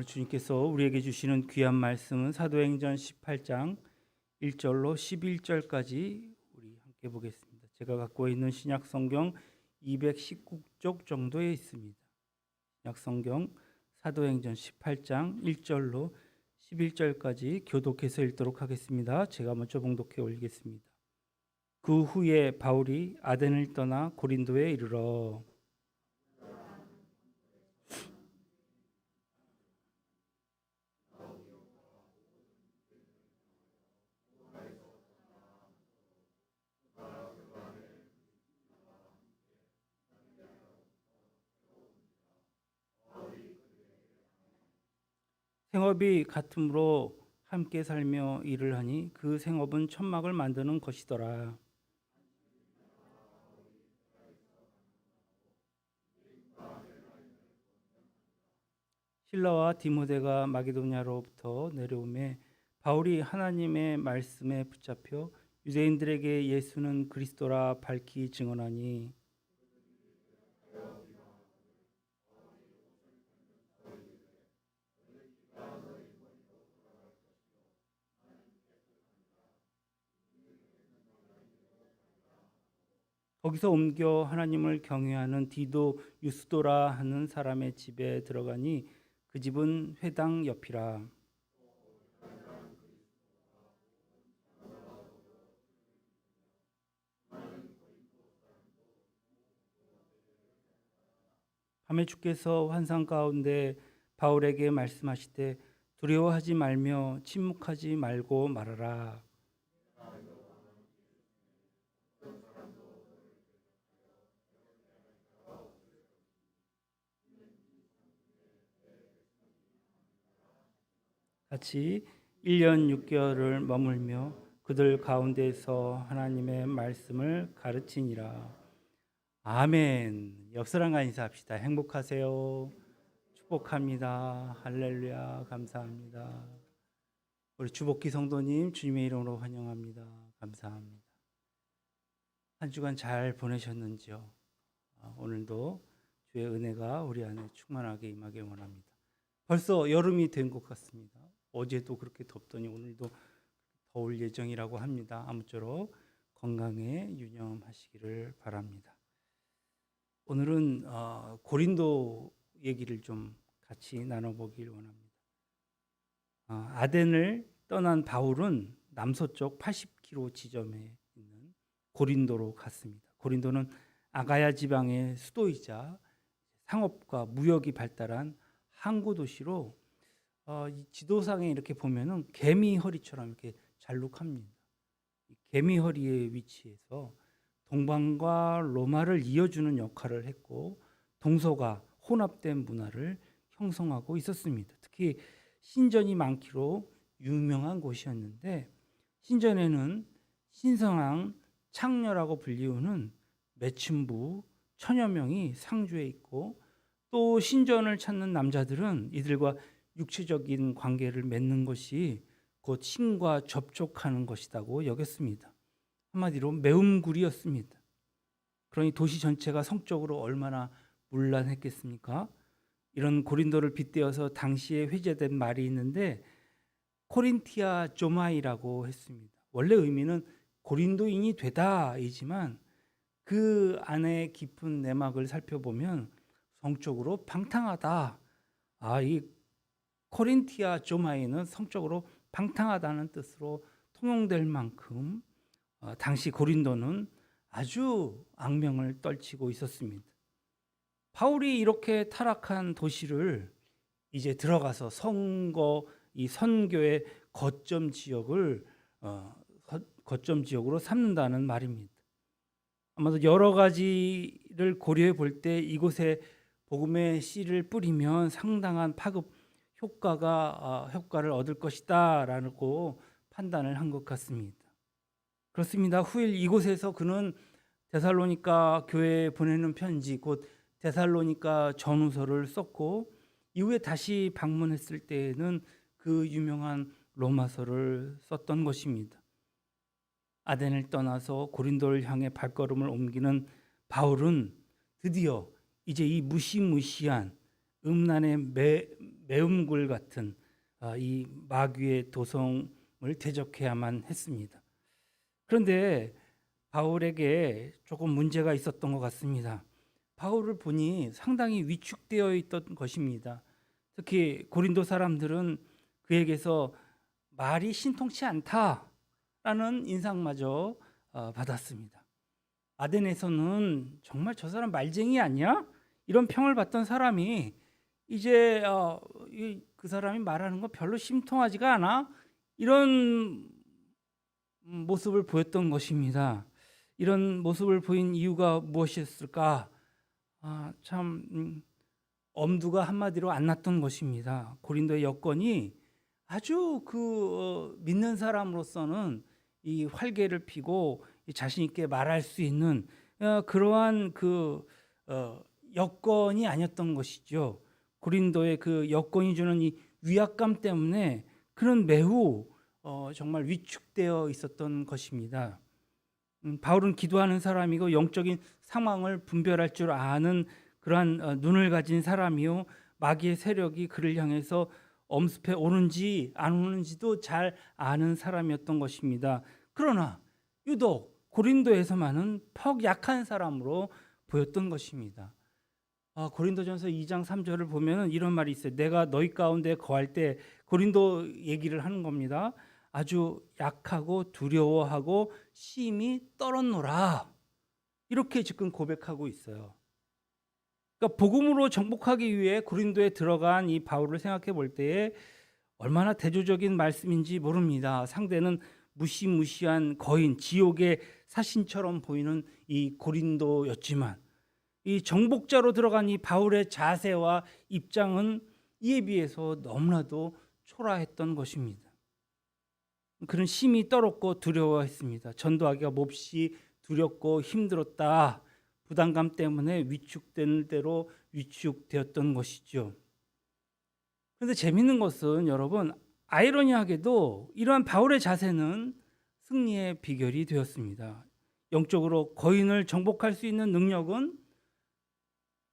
오늘 주님께서 우리에게 주시는 귀한 말씀은 사도행전 18장 1절로 11절까지 우리 함께 보겠습니다. 제가 갖고 있는 신약 성경 219쪽 정도에 있습니다. 신약 성경 사도행전 18장 1절로 11절까지 교독해서 읽도록 하겠습니다. 제가 먼저 봉독해 올리겠습니다. 그 후에 바울이 아덴을 떠나 고린도에 이르러 생업이 같으므로 함께 살며 일을 하니 그 생업은 천막을 만드는 것이더라. 실라와 디모데가 마게도냐로부터 내려오매 바울이 하나님의 말씀에 붙잡혀 유대인들에게 예수는 그리스도라 밝히 증언하니 거기서 옮겨 하나님을 경외하는 디도 유스도라 하는 사람의 집에 들어가니 그 집은 회당 옆이라. 밤에 주께서 환상 가운데 바울에게 말씀하시되 두려워하지 말며 침묵하지 말고 말하라. 같이 1년 6개월을 머물며 그들 가운데서 하나님의 말씀을 가르치니라. 아멘. 옆 사람과 인사합시다. 행복하세요. 축복합니다. 할렐루야. 감사합니다. 우리 주복기 성도님 주님의 이름으로 환영합니다. 감사합니다. 한 주간 잘 보내셨는지요? 오늘도 주의 은혜가 우리 안에 충만하게 임하길 원합니다. 벌써 여름이 된 것 같습니다. 어제도 그렇게 덥더니 오늘도 더울 예정이라고 합니다. 아무쪼록 건강에 유념하시기를 바랍니다. 오늘은 고린도 얘기를 좀 같이 나눠보길 원합니다. 아덴을 떠난 바울은 남서쪽 80km 지점에 있는 고린도로 갔습니다. 고린도는 아가야 지방의 수도이자 상업과 무역이 발달한 항구 도시로 이 지도상에 이렇게 보면은 개미 허리처럼 이렇게 잘룩합니다. 개미 허리의 위치에서 동방과 로마를 이어주는 역할을 했고 동서가 혼합된 문화를 형성하고 있었습니다. 특히 신전이 많기로 유명한 곳이었는데 신전에는 신성한 창녀라고 불리우는 매춘부 천여 명이 상주해 있고 또 신전을 찾는 남자들은 이들과 육체적인 관계를 맺는 것이 곧 신과 접촉하는 것이라고 여겼습니다. 한마디로 매음굴이었습니다. 그러니 도시 전체가 성적으로 얼마나 문란했겠습니까? 이런 고린도를 빗대어서 당시에 회자된 말이 있는데 코린티아 조마이라고 했습니다. 원래 의미는 고린도인이 되다이지만 그 안에 깊은 내막을 살펴보면 성적으로 방탕하다. 이 코린티아 조마이는 성적으로 방탕하다는 뜻으로 통용될 만큼 당시 고린도는 아주 악명을 떨치고 있었습니다. 바울이 이렇게 타락한 도시를 이제 들어가서 이 선교의 거점 지역으로 삼는다는 말입니다. 아마도 여러 가지를 고려해 볼 때 이곳에 복음의 씨를 뿌리면 상당한 파급 효과를 얻을 것이다라고 판단을 한 것 같습니다. 그렇습니다. 후일 이곳에서 그는 데살로니가 교회에 보내는 편지 곧 데살로니가 전후서를 썼고 이후에 다시 방문했을 때에는 그 유명한 로마서를 썼던 것입니다. 아덴을 떠나서 고린도를 향해 발걸음을 옮기는 바울은 드디어 이제 이 무시무시한 음란의 매음굴 같은 이 마귀의 도성을 대적해야만 했습니다. 그런데 바울에게 조금 문제가 있었던 것 같습니다. 바울을 보니 상당히 위축되어 있던 것입니다. 특히 고린도 사람들은 그에게서 말이 신통치 않다라는 인상마저 받았습니다. 아덴에서는 정말 저 사람 말쟁이 아니야? 이런 평을 받던 사람이 이제 그 사람이 말하는 거 별로 심통하지가 않아? 이런 모습을 보였던 것입니다. 이런 모습을 보인 이유가 무엇이었을까? 참 엄두가 한마디로 안 났던 것입니다. 고린도의 여건이 아주 믿는 사람으로서는 이 활개를 피고 자신 있게 말할 수 있는 그러한 여건이 아니었던 것이죠. 고린도의 그 여건이 주는 이 위압감 때문에 그는 매우 정말 위축되어 있었던 것입니다. 바울은 기도하는 사람이고 영적인 상황을 분별할 줄 아는 그러한 눈을 가진 사람이요, 마귀의 세력이 그를 향해서 엄습해 오는지 안 오는지도 잘 아는 사람이었던 것입니다. 그러나 유독 고린도에서만은 퍽 약한 사람으로 보였던 것입니다. 고린도전서 2장 3절을 보면 이런 말이 있어요. 내가 너희 가운데 거할 때, 고린도 얘기를 하는 겁니다. 아주 약하고 두려워하고 심히 떨었노라, 이렇게 지금 고백하고 있어요. 그러니까 복음으로 정복하기 위해 고린도에 들어간 이 바울을 생각해 볼 때에 얼마나 대조적인 말씀인지 모릅니다. 상대는 무시무시한 거인, 지옥의 사신처럼 보이는 이 고린도였지만 이 정복자로 들어간 이 바울의 자세와 입장은 이에 비해서 너무나도 초라했던 것입니다. 그는 심히 떨었고 두려워했습니다. 전도하기가 몹시 두렵고 힘들었다. 부담감 때문에 위축되는 대로 위축되었던 것이죠. 그런데 재미있는 것은 여러분, 아이러니하게도 이러한 바울의 자세는 승리의 비결이 되었습니다. 영적으로 거인을 정복할 수 있는 능력은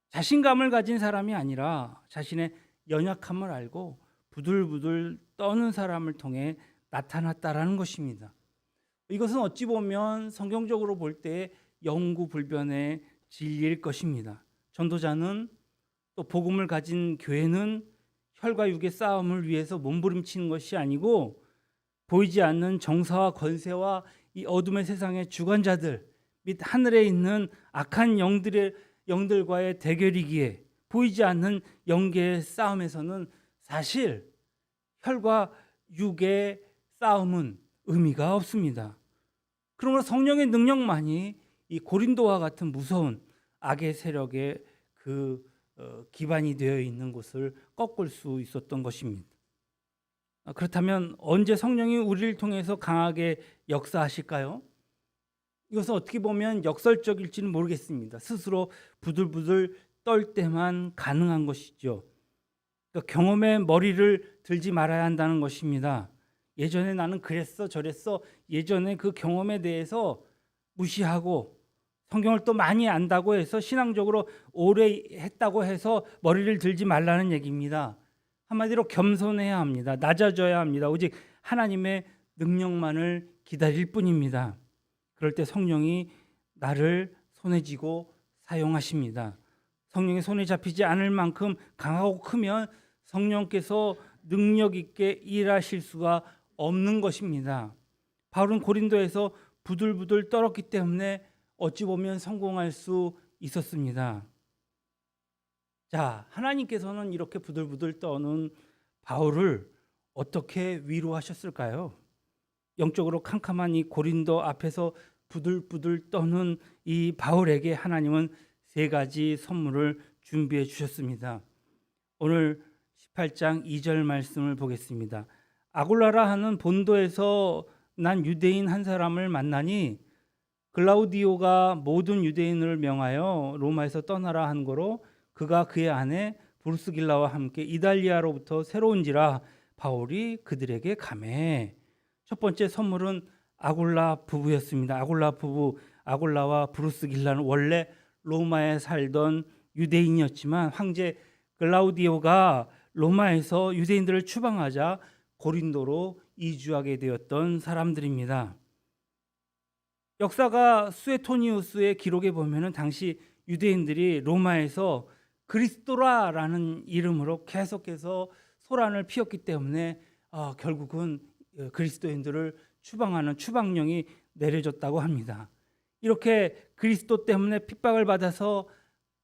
자신감을 가진 사람이 아니라 자신의 연약함을 알고 부들부들 떠는 사람을 통해 나타났다라는 것입니다. 이것은 어찌 보면 성경적으로 볼 때 영구불변의 진리일 것입니다. 전도자는 또 복음을 가진 교회는 혈과 육의 싸움을 위해서 몸부림치는 것이 아니고 보이지 않는 정사와 권세와 이 어둠의 세상의 주관자들 및 하늘에 있는 악한 영들과의 대결이기에 보이지 않는 영계의 싸움에서는 사실 혈과 육의 싸움은 의미가 없습니다. 그러므로 성령의 능력만이 이 고린도와 같은 무서운 악의 세력의 기반이 되어 있는 것을 꺾을 수 있었던 것입니다. 그렇다면 언제 성령이 우리를 통해서 강하게 역사하실까요? 이것은 어떻게 보면 역설적일지는 모르겠습니다. 스스로 부들부들 떨 때만 가능한 것이죠. 그러니까 경험에 머리를 들지 말아야 한다는 것입니다. 예전에 나는 그랬어 저랬어, 예전에 그 경험에 대해서 무시하고 성경을 또 많이 안다고 해서 신앙적으로 오래 했다고 해서 머리를 들지 말라는 얘기입니다. 한마디로 겸손해야 합니다. 낮아져야 합니다. 오직 하나님의 능력만을 기다릴 뿐입니다. 그럴 때 성령이 나를 손에 쥐고 사용하십니다. 성령의 손에 잡히지 않을 만큼 강하고 크면 성령께서 능력 있게 일하실 수가 없는 것입니다. 바울은 고린도에서 부들부들 떨었기 때문에 어찌 보면 성공할 수 있었습니다. 자, 하나님께서는 이렇게 부들부들 떠는 바울을 어떻게 위로하셨을까요? 영적으로 캄캄한 이 고린도 앞에서 부들부들 떠는 이 바울에게 하나님은 세 가지 선물을 준비해 주셨습니다. 오늘 18장 2절 말씀을 보겠습니다. 아굴라라 하는 본도에서 난 유대인 한 사람을 만나니 글라우디오가 모든 유대인을 명하여 로마에서 떠나라 한 거로 그가 그의 아내 브루스길라와 함께 이달리아로부터 새로운지라 바울이 그들에게 가매. 첫 번째 선물은 아굴라 부부였습니다. 아굴라 부부, 아굴라와 브루스길라는 원래 로마에 살던 유대인이었지만 황제 글라우디오가 로마에서 유대인들을 추방하자 고린도로 이주하게 되었던 사람들입니다. 역사가 수에토니우스의 기록에 보면은 당시 유대인들이 로마에서 그리스도라라는 이름으로 계속해서 소란을 피웠기 때문에 결국은 그리스도인들을 추방하는 추방령이 내려졌다고 합니다. 이렇게 그리스도 때문에 핍박을 받아서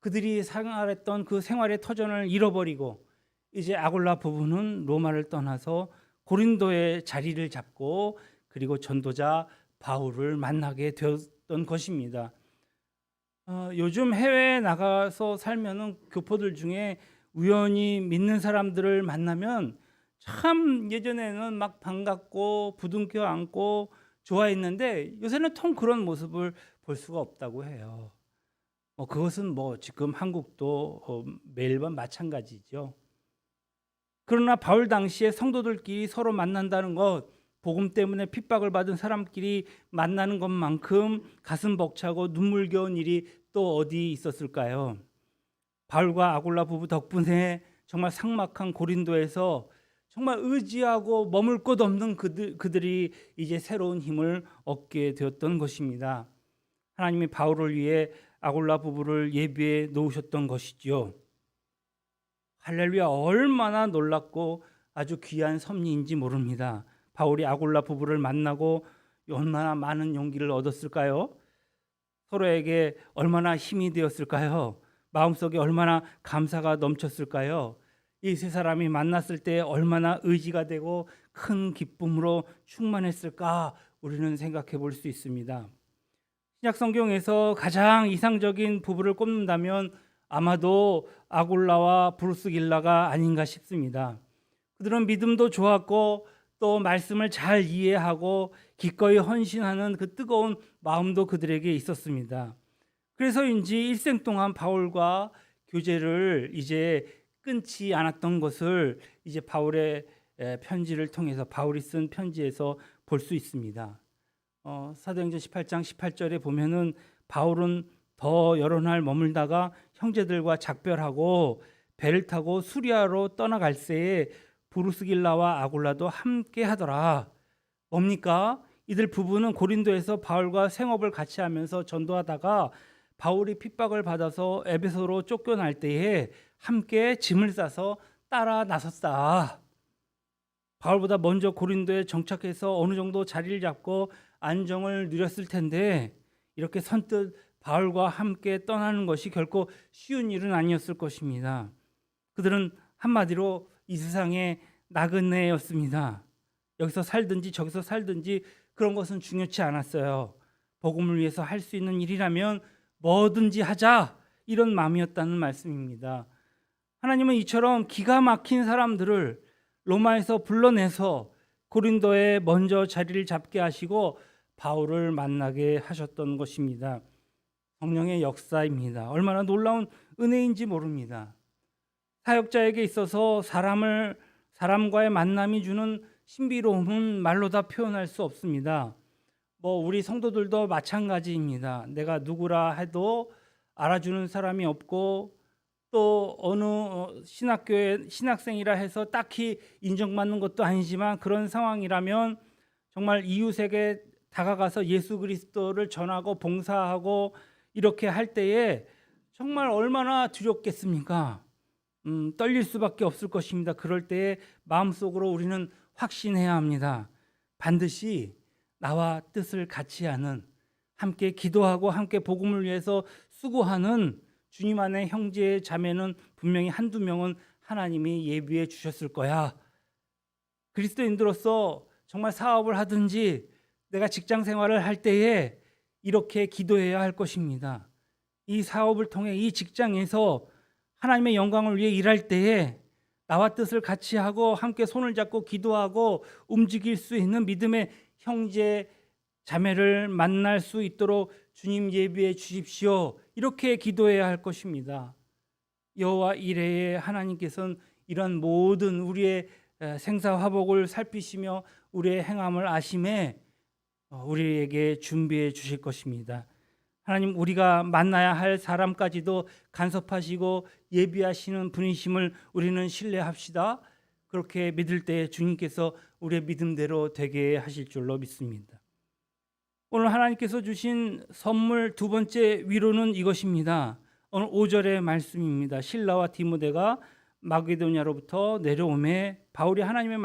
그들이 생활했던 그 생활의 터전을 잃어버리고 이제 아골라 부부는 로마를 떠나서 고린도에 자리를 잡고 그리고 전도자 바울을 만나게 되었던 것입니다. 요즘 해외에 나가서 살면은 교포들 중에 우연히 믿는 사람들을 만나면 참 예전에는 막 반갑고 부둥켜 안고 좋아했는데 요새는 통 그런 모습을 볼 수가 없다고 해요. 그것은 지금 한국도 매일밤 마찬가지죠. 그러나 바울 당시에 성도들끼리 서로 만난다는 것, 복음 때문에 핍박을 받은 사람끼리 만나는 것만큼 가슴 벅차고 눈물겨운 일이 또 어디 있었을까요? 바울과 아골라 부부 덕분에 정말 삭막한 고린도에서 정말 의지하고 머물 곳 없는 그들이 이제 새로운 힘을 얻게 되었던 것입니다. 하나님이 바울을 위해 아골라 부부를 예비해 놓으셨던 것이지요. 할렐루야, 얼마나 놀랍고 아주 귀한 섭리인지 모릅니다. 바울이 아골라 부부를 만나고 얼마나 많은 용기를 얻었을까요? 서로에게 얼마나 힘이 되었을까요? 마음속에 얼마나 감사가 넘쳤을까요? 이 세 사람이 만났을 때 얼마나 의지가 되고 큰 기쁨으로 충만했을까 우리는 생각해 볼 수 있습니다. 신약 성경에서 가장 이상적인 부부를 꼽는다면 아마도 아골라와 브루스길라가 아닌가 싶습니다. 그들은 믿음도 좋았고 또 말씀을 잘 이해하고 기꺼이 헌신하는 그 뜨거운 마음도 그들에게 있었습니다. 그래서인지 일생 동안 바울과 교제를 이제 끊지 않았던 것을 이제 바울의 편지를 통해서 바울이 쓴 편지에서 볼 수 있습니다. 사도행전 18장 18절에 보면은 바울은 더 여러 날 머물다가 형제들과 작별하고 배를 타고 수리아로 떠나갈 새에 브루스길라와 아골라도 함께 하더라. 뭡니까? 이들 부부는 고린도에서 바울과 생업을 같이 하면서 전도하다가 바울이 핍박을 받아서 에베소로 쫓겨날 때에 함께 짐을 싸서 따라 나섰다. 바울보다 먼저 고린도에 정착해서 어느 정도 자리를 잡고 안정을 누렸을 텐데 이렇게 선뜻 바울과 함께 떠나는 것이 결코 쉬운 일은 아니었을 것입니다. 그들은 한마디로 이 세상의 나그네였습니다. 여기서 살든지 저기서 살든지 그런 것은 중요치 않았어요. 복음을 위해서 할 수 있는 일이라면 뭐든지 하자, 이런 마음이었다는 말씀입니다. 하나님은 이처럼 기가 막힌 사람들을 로마에서 불러내서 고린도에 먼저 자리를 잡게 하시고 바울을 만나게 하셨던 것입니다. 성령의 역사입니다. 얼마나 놀라운 은혜인지 모릅니다. 사역자에게 있어서 사람과의 만남이 주는 신비로움은 말로 다 표현할 수 없습니다. 우리 성도들도 마찬가지입니다. 내가 누구라 해도 알아주는 사람이 없고 또 어느 신학교의 신학생이라 해서 딱히 인정받는 것도 아니지만 그런 상황이라면 정말 이웃에게 다가가서 예수 그리스도를 전하고 봉사하고 이렇게 할 때에 정말 얼마나 두렵겠습니까? 떨릴 수밖에 없을 것입니다. 그럴 때에 마음속으로 우리는 확신해야 합니다. 반드시 나와 뜻을 같이 하는, 함께 기도하고 함께 복음을 위해서 수고하는 주님 안에 형제 자매는 분명히 한두 명은 하나님이 예비해 주셨을 거야. 그리스도인들로서 정말 사업을 하든지 내가 직장 생활을 할 때에 이렇게 기도해야 할 것입니다. 이 사업을 통해 이 직장에서 하나님의 영광을 위해 일할 때에 나와 뜻을 같이 하고 함께 손을 잡고 기도하고 움직일 수 있는 믿음의 형제 자매를 만날 수 있도록 주님 예비해 주십시오. 이렇게 기도해야 할 것입니다. 여호와 이레에 하나님께서는 이런 모든 우리의 생사화복을 살피시며 우리의 행함을 아심에 우리에게 준비해 주실 것입니다. 하나님, 우리가 만나야 할 사람까지도 간섭하시고 예비하시는 분이심을 우리는 신뢰합시다. 그렇게 믿을 때 주님께서 우리의 믿음대로 되게 하실 줄로 믿습니다. 오늘 하나님께서 주신 선물 두 번째 위로는 이것입니다. 오늘 5절의 말씀입니다. 실라와 디모데가 마게도냐로부터 내려오매 바울이 하나님의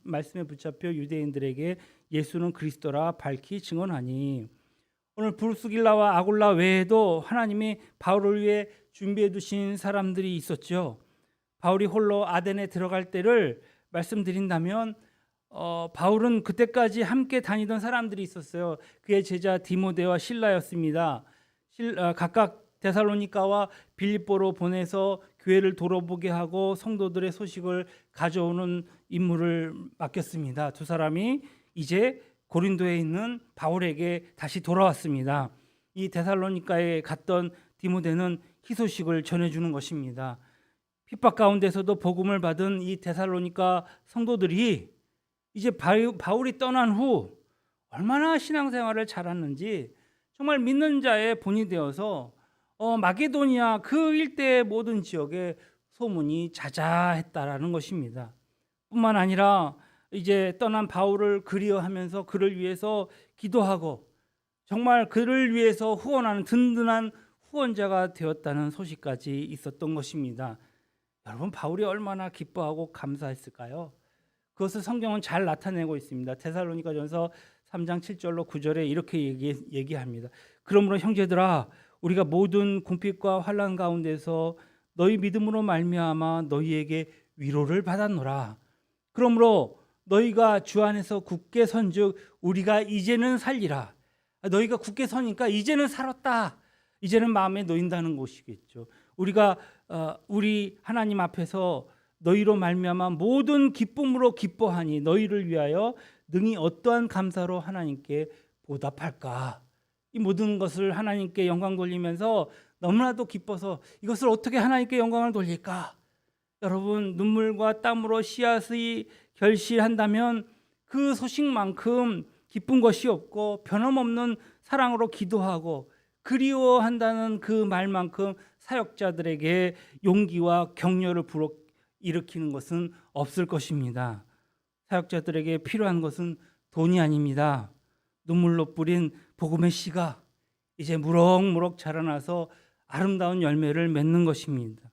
말씀에 붙잡혀 유대인들에게 예수는 그리스도라 밝히 증언하니, 오늘 브루스길라와 아굴라 외에도 하나님이 바울을 위해 준비해 두신 사람들이 있었죠. 바울이 홀로 아덴에 들어갈 때를 말씀드린다면 바울은 그때까지 함께 다니던 사람들이 있었어요. 그의 제자 디모데와 실라였습니다. 각각 데살로니가와 빌립보로 보내서 교회를 돌아보게 하고 성도들의 소식을 가져오는 임무를 맡겼습니다. 두 사람이 이제 고린도에 있는 바울에게 다시 돌아왔습니다. 이 데살로니가에 갔던 디모데는 희소식을 전해주는 것입니다. 핍박 가운데서도 복음을 받은 이 데살로니가 성도들이 이제 바울이 떠난 후 얼마나 신앙생활을 잘했는지 정말 믿는 자의 본이 되어서 마게도니아 그 일대의 모든 지역에 소문이 자자했다라는 것입니다. 뿐만 아니라 이제 떠난 바울을 그리워하면서 그를 위해서 기도하고 정말 그를 위해서 후원하는 든든한 후원자가 되었다는 소식까지 있었던 것입니다. 여러분, 바울이 얼마나 기뻐하고 감사했을까요? 그것을 성경은 잘 나타내고 있습니다. 데살로니가전서 3장 7절로 9절에 이렇게 얘기합니다. 그러므로 형제들아, 우리가 모든 궁핍과 환난 가운데서 너희 믿음으로 말미암아 너희에게 위로를 받았노라. 그러므로 너희가 주 안에서 굳게 선즉 우리가 이제는 살리라. 너희가 굳게 서니까 이제는 살았다. 이제는 마음에 놓인다는 것이겠죠. 우리가 우리 하나님 앞에서 너희로 말미암아 모든 기쁨으로 기뻐하니 너희를 위하여 능히 어떠한 감사로 하나님께 보답할까. 이 모든 것을 하나님께 영광 돌리면서 너무나도 기뻐서 이것을 어떻게 하나님께 영광을 돌릴까. 여러분, 눈물과 땀으로 씨앗이 결실한다면 그 소식만큼 기쁜 것이 없고 변함없는 사랑으로 기도하고 그리워한다는 그 말만큼 사역자들에게 용기와 격려를 일으키는 것은 없을 것입니다. 사역자들에게 필요한 것은 돈이 아닙니다. 눈물로 뿌린 복음의 씨가 이제 무럭무럭 자라나서 아름다운 열매를 맺는 것입니다.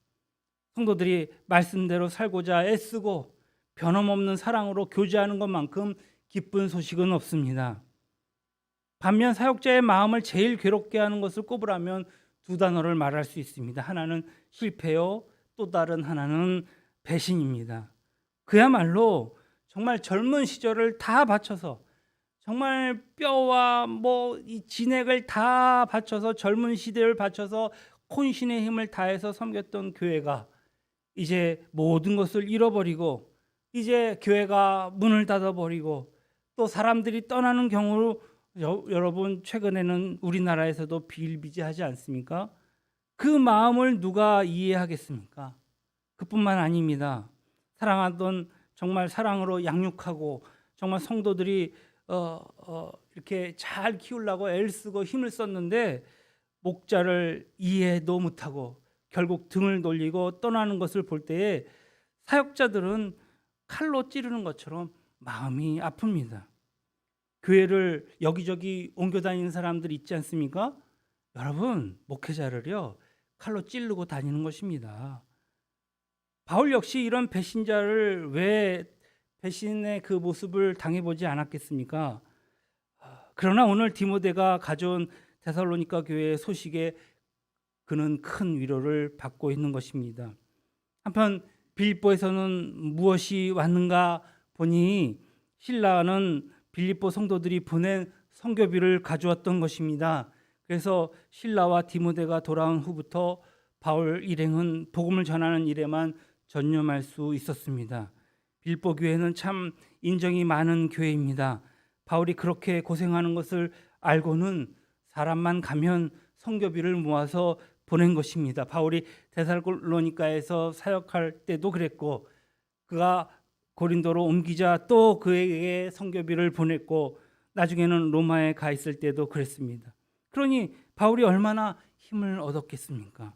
성도들이 말씀대로 살고자 애쓰고 변함없는 사랑으로 교제하는 것만큼 기쁜 소식은 없습니다. 반면 사역자의 마음을 제일 괴롭게 하는 것을 꼽으라면 두 단어를 말할 수 있습니다. 하나는 실패요, 또 다른 하나는 배신입니다. 그야말로 정말 젊은 시절을 다 바쳐서 정말 뼈와 이 진액을 다 바쳐서 젊은 시대를 바쳐서 혼신의 힘을 다해서 섬겼던 교회가 이제 모든 것을 잃어버리고 이제 교회가 문을 닫아버리고 또 사람들이 떠나는 경우로 여러분, 최근에는 우리나라에서도 비일비재하지 않습니까? 그 마음을 누가 이해하겠습니까? 그뿐만 아닙니다. 사랑하던 정말 사랑으로 양육하고 정말 성도들이 이렇게 잘 키우려고 애쓰고 힘을 썼는데 목자를 이해도 못하고 결국 등을 돌리고 떠나는 것을 볼 때에 사역자들은 칼로 찌르는 것처럼 마음이 아픕니다. 교회를 여기저기 옮겨 다니는 사람들 있지 않습니까? 여러분, 목회자를요 칼로 찌르고 다니는 것입니다. 바울 역시 이런 배신자를 왜 배신의 그 모습을 당해보지 않았겠습니까? 그러나 오늘 디모데가 가져온 데살로니가 교회의 소식에 그는 큰 위로를 받고 있는 것입니다. 한편 빌립보에서는 무엇이 왔는가 보니 신라는 빌립보 성도들이 보낸 선교비를 가져왔던 것입니다. 그래서 신라와 디모데가 돌아온 후부터 바울 일행은 복음을 전하는 일에만 전념할 수 있었습니다. 빌립보 교회는 참 인정이 많은 교회입니다. 바울이 그렇게 고생하는 것을 알고는 사람만 가면 선교비를 모아서 보낸 것입니다. 바울이 데살로니가에서 사역할 때도 그랬고 그가 고린도로 옮기자 또 그에게 선교비를 보냈고 나중에는 로마에 가 있을 때도 그랬습니다. 그러니 바울이 얼마나 힘을 얻었겠습니까?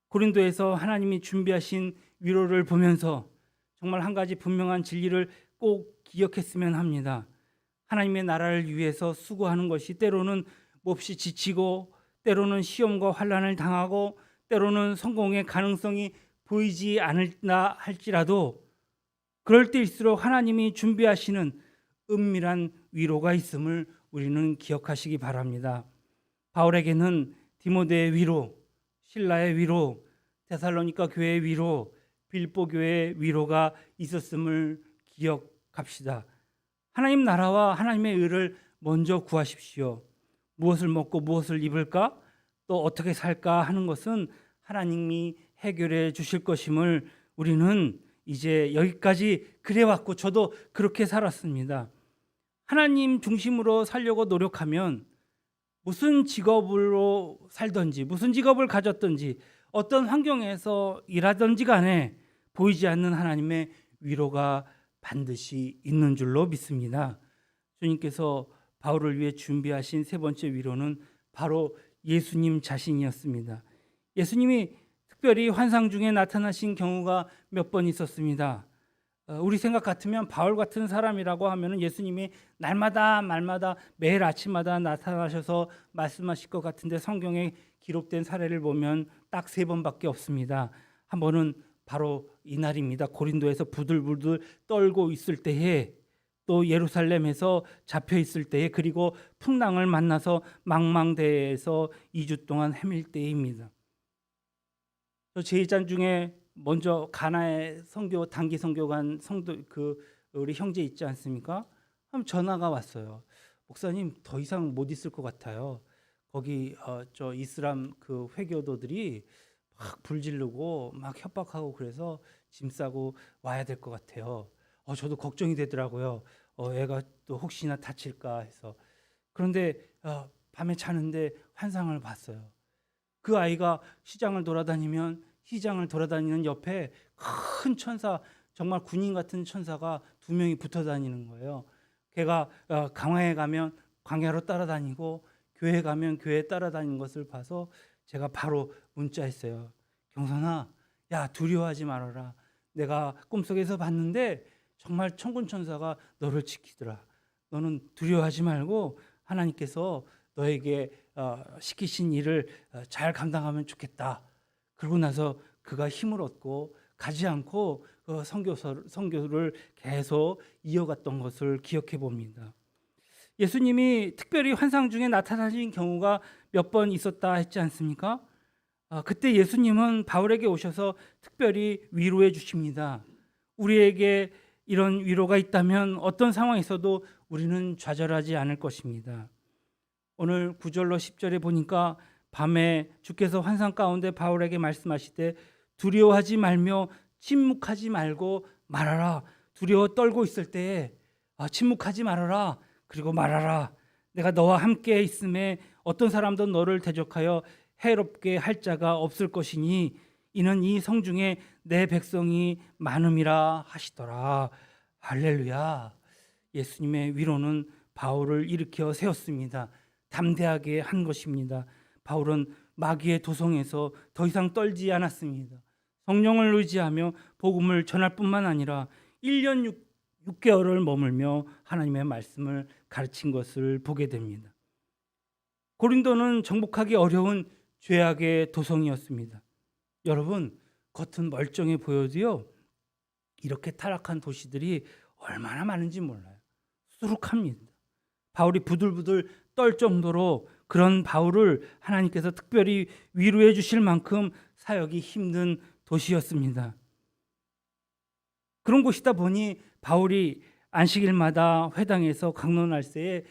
고린도에서 하나님이 준비하신 위로를 보면서 정말 한 가지 분명한 진리를 꼭 기억했으면 합니다. 하나님의 나라를 위해서 수고하는 것이 때로는 몹시 지치고, 때로는 시험과 환난을 당하고, 때로는 성공의 가능성이 보이지 않을나 할지라도 그럴 때일수록 하나님이 준비하시는 은밀한 위로가 있음을 우리는 기억하시기 바랍니다. 바울에게는 디모데의 위로, 실라의 위로, 데살로니가 교회의 위로, 빌보 교회의 위로가 있었음을 기억합시다. 하나님 나라와 하나님의 의를 먼저 구하십시오. 무엇을 먹고 무엇을 입을까? 또 어떻게 살까 하는 것은 하나님이 해결해 주실 것임을 우리는 이제 여기까지 그래왔고 저도 그렇게 살았습니다. 하나님 중심으로 살려고 노력하면 무슨 직업으로 살든지 무슨 직업을 가졌든지 어떤 환경에서 일하든지 간에 보이지 않는 하나님의 위로가 반드시 있는 줄로 믿습니다. 주님께서 바울을 위해 준비하신 세 번째 위로는 바로 예수님 자신이었습니다. 예수님이 특별히 환상 중에 나타나신 경우가 몇 번 있었습니다. 우리 생각 같으면 바울 같은 사람이라고 하면 예수님이 날마다 말마다 매일 아침마다 나타나셔서 말씀하실 것 같은데 성경에 기록된 사례를 보면 딱 3번밖에 없습니다. 한 번은 바로 이날입니다. 고린도에서 부들부들 떨고 있을 때에, 또 예루살렘에서 잡혀 있을 때에, 그리고 풍랑을 만나서 망망대해에서 2주 동안 헤맬 때입니다. 제2장 중에 먼저 가나의 선교 단기 선교 간 성도 우리 형제 있지 않습니까? 한번 전화가 왔어요. 목사님 더 이상 못 있을 것 같아요. 거기 저 이슬람 그 회교도들이 막 불지르고 막 협박하고 그래서 짐 싸고 와야 될 것 같아요. 저도 걱정이 되더라고요. 애가 또 혹시나 다칠까 해서. 그런데 밤에 자는데 환상을 봤어요. 그 아이가 시장을 돌아다니는 옆에 큰 천사, 정말 군인 같은 천사가 2명이 붙어 다니는 거예요. 걔가 강화에 가면 광야로 따라다니고 교회 가면 교회 따라다니는 것을 봐서 제가 바로 문자했어요. 경선아, 야 두려워하지 말아라. 내가 꿈속에서 봤는데 정말 천군 천사가 너를 지키더라. 너는 두려워하지 말고 하나님께서 너에게 시키신 일을 잘 감당하면 좋겠다. 그러고 나서 그가 힘을 얻고 가지 않고 선교를 계속 이어갔던 것을 기억해 봅니다. 예수님이 특별히 환상 중에 나타나신 경우가 몇 번 있었다 했지 않습니까? 그때 예수님은 바울에게 오셔서 특별히 위로해 주십니다. 우리에게 이런 위로가 있다면 어떤 상황에서도 우리는 좌절하지 않을 것입니다. 오늘 9절로 10절에 보니까 밤에 주께서 환상 가운데 바울에게 말씀하시되 두려워하지 말며 침묵하지 말고 말하라. 두려워 떨고 있을 때에 침묵하지 말아라. 그리고 말하라. 내가 너와 함께 있음에 어떤 사람도 너를 대적하여 해롭게 할 자가 없을 것이니 이는 이 성중에 내 백성이 많음이라 하시더라. 할렐루야. 예수님의 위로는 바울을 일으켜 세웠습니다. 담대하게 한 것입니다. 바울은 마귀의 도성에서 더 이상 떨지 않았습니다. 성령을 의지하며 복음을 전할 뿐만 아니라 1년 6개월을 머물며 하나님의 말씀을 가르친 것을 보게 됩니다. 고린도는 정복하기 어려운 죄악의 도성이었습니다. 여러분, 겉은 멀쩡해 보여도요, 이렇게 타락한 도시들이 얼마나 많은지 몰라요. 수룩합니다. 바울이 부들부들 떨 정도로 그런 바울을 하나님께서 특별히 위로해 주실 만큼 사역이 힘든 도시였습니다. 그런 곳이다 보니 바울이 안식일마다 회당에서 강론할 때에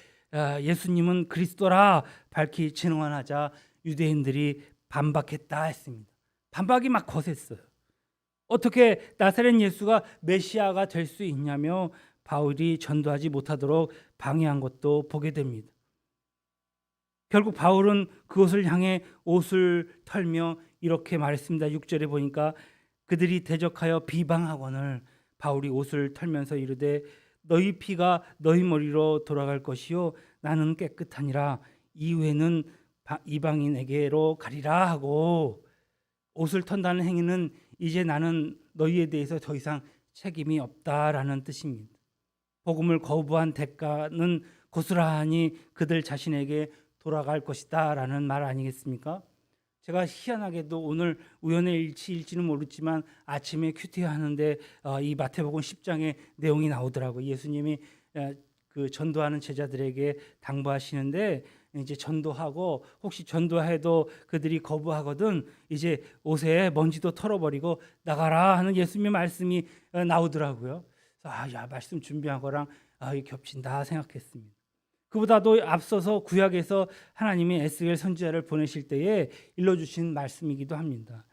예수님은 그리스도라 밝히 증언하자 유대인들이 반박했다 했습니다. 반박이 막 거셌어요. 어떻게 나사렛 예수가 메시아가 될 수 있냐며 바울이 전도하지 못하도록 방해한 것도 보게 됩니다. 결국 바울은 그것을 향해 옷을 털며 이렇게 말했습니다. 6절에 보니까 그들이 대적하여 비방하거늘 바울이 옷을 털면서 이르되 너희 피가 너희 머리로 돌아갈 것이요 나는 깨끗하니라. 이후에는 이방인에게로 가리라 하고, 옷을 턴다는 행위는 이제 나는 너희에 대해서 더 이상 책임이 없다라는 뜻입니다. 복음을 거부한 대가는 고스란히 그들 자신에게 돌아갈 것이다라는 말 아니겠습니까? 제가 희한하게도 오늘 우연의 일치일지는 모르지만 아침에 큐티 하는데 이 마태복음 10장의 내용이 나오더라고요. 예수님이 그 전도하는 제자들에게 당부하시는데, 이제 전도하고 혹시 전도해도 그들이 거부하거든 이제 옷에 먼지도 털어버리고 나가라 하는 예수님의 말씀이 나오더라고요. 야, 말씀 준비한 거랑 겹친다 생각했습니다. 그보다도 앞서서 구약에서 하나님이 에스겔 선지자를 보내실 때에 일러주신 말씀이기도 합니다.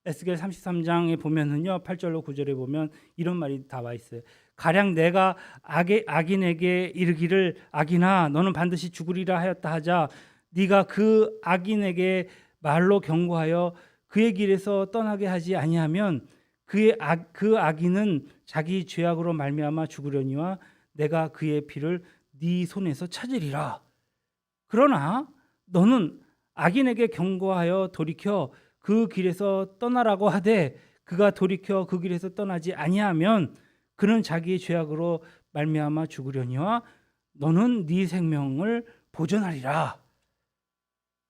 에스겔 33장에 보면은요, 8절로 9절에 보면 이런 말이 나와 있어요. 가령 내가 악인에게 이르기를 악인아 너는 반드시 죽으리라 하였다 하자 네가 그 악인에게 말로 경고하여 그의 길에서 떠나게 하지 아니하면 그 악인은 자기 죄악으로 말미암아 죽으려니와 내가 그의 피를 네 손에서 찾으리라. 그러나 너는 악인에게 경고하여 돌이켜 그 길에서 떠나라고 하되 그가 돌이켜 그 길에서 떠나지 아니하면 그는 자기의 죄악으로 말미암아 죽으려니와 너는 네 생명을 보존하리라.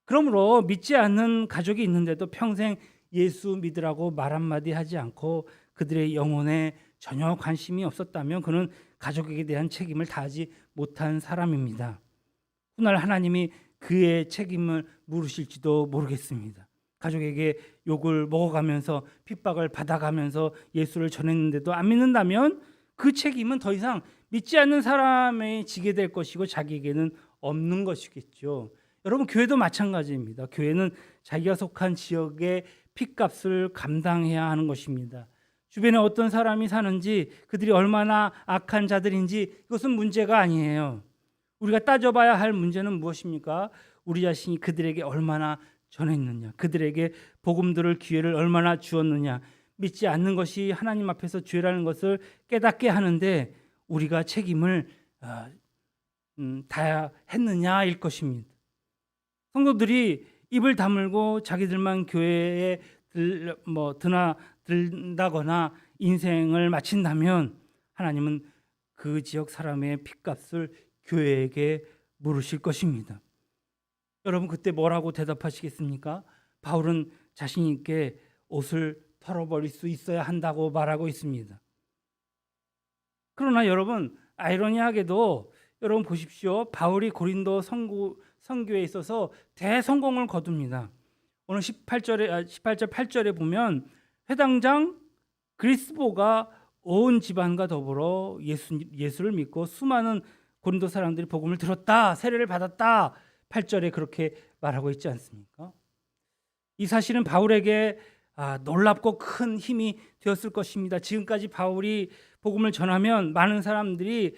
그러므로 믿지 않는 가족이 있는데도 평생 예수 믿으라고 말 한마디 하지 않고 그들의 영혼에 전혀 관심이 없었다면 그는 가족에게 대한 책임을 다하지 못한 사람입니다. 훗날 하나님이 그의 책임을 물으실지도 모르겠습니다. 가족에게 욕을 먹어가면서 핍박을 받아가면서 예수를 전했는데도 안 믿는다면 그 책임은 더 이상 믿지 않는 사람에 지게 될 것이고 자기에게는 없는 것이겠죠. 여러분, 교회도 마찬가지입니다. 교회는 자기가 속한 지역의 핏값을 감당해야 하는 것입니다. 주변에 어떤 사람이 사는지, 그들이 얼마나 악한 자들인지 이것은 문제가 아니에요. 우리가 따져봐야 할 문제는 무엇입니까? 우리 자신이 그들에게 얼마나 전했느냐, 그들에게 복음 들을 기회를 얼마나 주었느냐. 믿지 않는 것이 하나님 앞에서 죄라는 것을 깨닫게 하는데 우리가 책임을 다해야 했느냐일 것입니다. 성도들이 입을 다물고 자기들만 교회에 든다거나 인생을 마친다면 하나님은 그 지역 사람의 핏값을 교회에게 물으실 것입니다. 여러분, 그때 뭐라고 대답하시겠습니까? 바울은 자신 있게 옷을 털어버릴 수 있어야 한다고 말하고 있습니다. 그러나 여러분, 아이러니하게도 여러분 보십시오. 바울이 고린도 선교에 있어서 대성공을 거둡니다. 오늘 18절 8절에 보면 회당장 그리스보가 온 집안과 더불어 예수를 믿고 수많은 고린도 사람들이 복음을 들었다, 세례를 받았다. 8절에 그렇게 말하고 있지 않습니까? 이 사실은 바울에게 놀랍고 큰 힘이 되었을 것입니다. 지금까지 바울이 복음을 전하면 많은 사람들이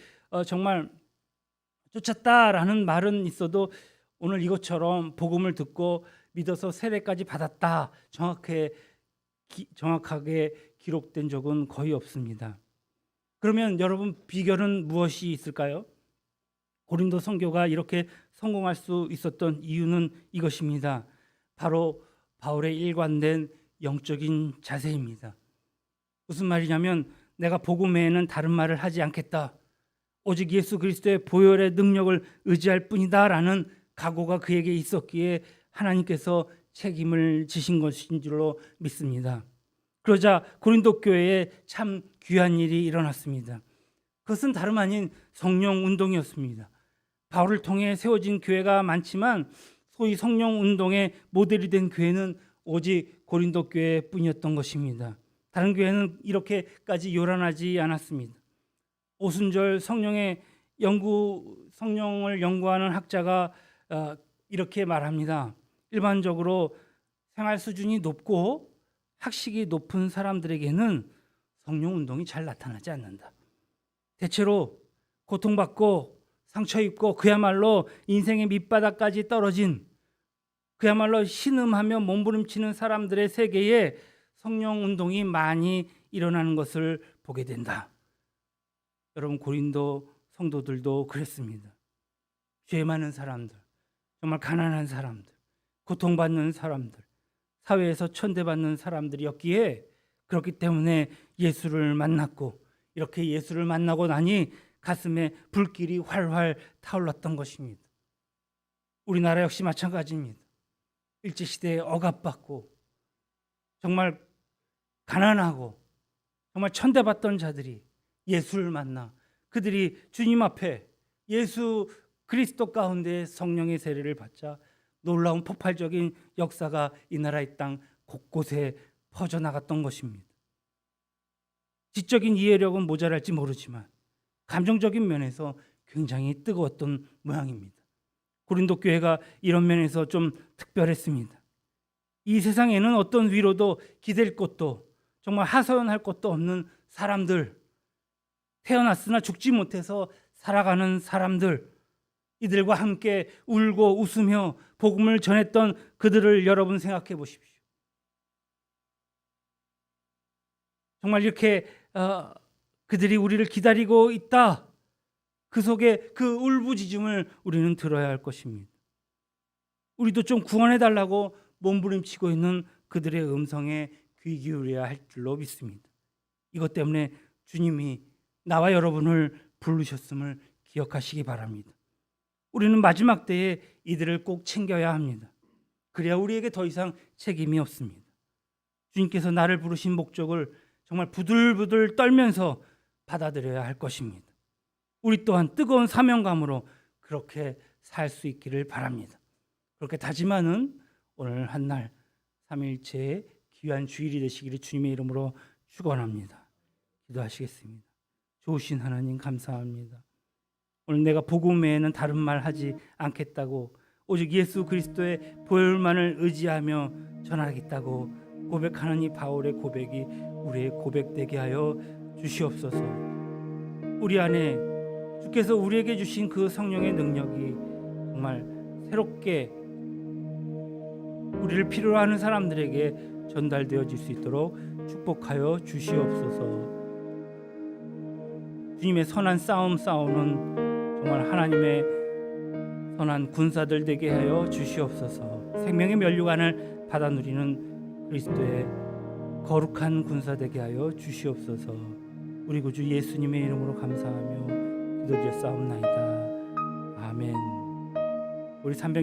정말 쫓았다라는 말은 있어도 오늘 이것처럼 복음을 듣고 믿어서 세례까지 받았다, 정확하게 기록된 적은 거의 없습니다. 그러면 여러분, 비결은 무엇이 있을까요? 고린도 선교가 이렇게 성공할 수 있었던 이유는 이것입니다. 바로 바울의 일관된 영적인 자세입니다. 무슨 말이냐면 내가 복음 외에는 다른 말을 하지 않겠다, 오직 예수 그리스도의 보혈의 능력을 의지할 뿐이다 라는 각오가 그에게 있었기에 하나님께서 책임을 지신 것인 줄로 믿습니다. 그러자 고린도 교회에 참 귀한 일이 일어났습니다. 그것은 다름 아닌 성령 운동이었습니다. 바울을 통해 세워진 교회가 많지만 소위 성령 운동의 모델이 된 교회는 오직 고린도 교회뿐이었던 것입니다. 다른 교회는 이렇게까지 요란하지 않았습니다. 오순절 성령을 연구하는 학자가 이렇게 말합니다. 일반적으로 생활 수준이 높고 학식이 높은 사람들에게는 성령 운동이 잘 나타나지 않는다. 대체로 고통받고 상처 입고 그야말로 인생의 밑바닥까지 떨어진, 그야말로 신음하며 몸부림치는 사람들의 세계에 성령 운동이 많이 일어나는 것을 보게 된다. 여러분, 고린도 성도들도 그랬습니다. 죄 많은 사람들, 정말 가난한 사람들, 고통받는 사람들, 사회에서 천대받는 사람들이었기에 그렇기 때문에 예수를 만났고 이렇게 예수를 만나고 나니 가슴에 불길이 활활 타올랐던 것입니다. 우리나라 역시 마찬가지입니다. 일제시대에 억압받고 정말 가난하고 정말 천대받던 자들이 예수를 만나 그들이 주님 앞에 예수 그리스도 가운데 성령의 세례를 받자 놀라운 폭발적인 역사가 이 나라의 땅 곳곳에 퍼져나갔던 것입니다. 지적인 이해력은 모자랄지 모르지만 감정적인 면에서 굉장히 뜨거웠던 모양입니다. 고린도 교회가 이런 면에서 좀 특별했습니다. 이 세상에는 어떤 위로도 기댈 것도 정말 하소연할 것도 없는 사람들, 태어났으나 죽지 못해서 살아가는 사람들, 이들과 함께 울고 웃으며 복음을 전했던 그들을 여러분 생각해 보십시오. 정말 이렇게 그들이 우리를 기다리고 있다. 그 속에 그 울부짖음을 우리는 들어야 할 것입니다. 우리도 좀 구원해 달라고 몸부림치고 있는 그들의 음성에 귀 기울여야 할 줄로 믿습니다. 이것 때문에 주님이 나와 여러분을 부르셨음을 기억하시기 바랍니다. 우리는 마지막 때에 이들을 꼭 챙겨야 합니다. 그래야 우리에게 더 이상 책임이 없습니다. 주님께서 나를 부르신 목적을 정말 부들부들 떨면서 받아들여야 할 것입니다. 우리 또한 뜨거운 사명감으로 그렇게 살 수 있기를 바랍니다. 그렇게 다짐하는 오늘 한날 삼위일체의 귀한 주일이 되시기를 주님의 이름으로 축원합니다. 기도하시겠습니다. 좋으신 하나님 감사합니다. 오늘 내가 복음 외에는 다른 말 하지 않겠다고 오직 예수 그리스도의 보혈만을 의지하며 전하겠다고 고백하는 이 바울의 고백이 우리의 고백되게 하여 주시옵소서. 우리 안에 주께서 우리에게 주신 그 성령의 능력이 정말 새롭게 우리를 필요로 하는 사람들에게 전달되어질 수 있도록 축복하여 주시옵소서. 주님의 선한 싸움 싸우는 정말 하나님의 선한 군사들 되게 하여 주시옵소서. 생명의 면류관을 받아 누리는 그리스도의 거룩한 군사 되게 하여 주시옵소서. 우리 구주 예수님의 이름으로 감사하며 기도드렸사옵나이다. 아멘. 우리 300